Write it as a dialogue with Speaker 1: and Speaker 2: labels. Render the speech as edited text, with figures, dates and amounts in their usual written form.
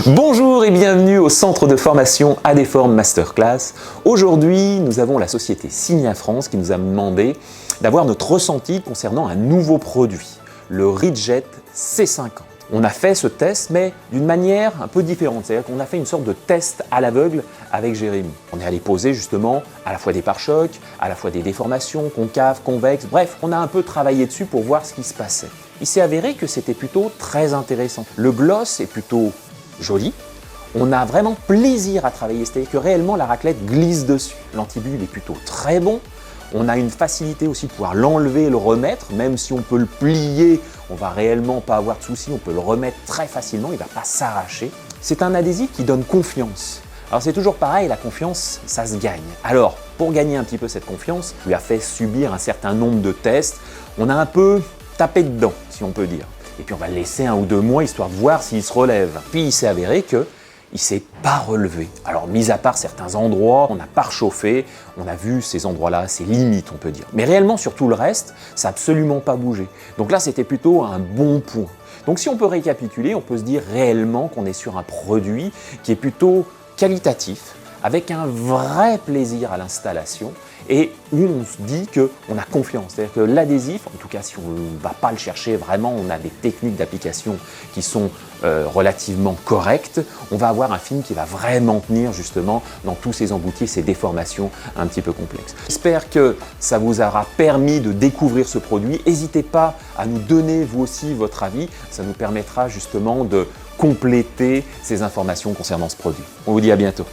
Speaker 1: Bonjour et bienvenue au centre de formation Adéform Masterclass. Aujourd'hui, nous avons la société Signia France qui nous a demandé d'avoir notre ressenti concernant un nouveau produit, le Ridjet C50. On a fait ce test, mais d'une manière un peu différente. C'est-à-dire qu'on a fait une sorte de test à l'aveugle avec Jérémy. On est allé poser justement à la fois des pare-chocs, à la fois des déformations, concaves, convexes. Bref, on a un peu travaillé dessus pour voir ce qui se passait. Il s'est avéré que c'était plutôt très intéressant. Le gloss est plutôt joli. On a vraiment plaisir à travailler, c'est-à-dire que réellement la raclette glisse dessus. L'antibule est plutôt très bon. On a une facilité aussi de pouvoir l'enlever et le remettre, même si on peut le plier, on va réellement pas avoir de soucis, on peut le remettre très facilement, il ne va pas s'arracher. C'est un adhésif qui donne confiance. Alors c'est toujours pareil, la confiance, ça se gagne. Alors, pour gagner un petit peu cette confiance, on lui a fait subir un certain nombre de tests. On a un peu tapé dedans, si on peut dire. Et puis on va le laisser 1 ou 2 mois, histoire de voir s'il se relève. Puis il s'est avéré que il ne s'est pas relevé. Alors, mis à part certains endroits, on a pas réchauffé, on a vu ces endroits-là, ces limites, on peut dire. Mais réellement, sur tout le reste, ça n'a absolument pas bougé. Donc là, c'était plutôt un bon point. Donc si on peut récapituler, on peut se dire réellement qu'on est sur un produit qui est plutôt qualitatif, avec un vrai plaisir à l'installation et où on se dit qu'on a confiance. C'est-à-dire que l'adhésif, en tout cas si on ne va pas le chercher vraiment, on a des techniques d'application qui sont relativement correctes, on va avoir un film qui va vraiment tenir justement dans tous ces emboutillés, ces déformations un petit peu complexes. J'espère que ça vous aura permis de découvrir ce produit. N'hésitez pas à nous donner vous aussi votre avis, ça nous permettra justement de compléter ces informations concernant ce produit. On vous dit à bientôt.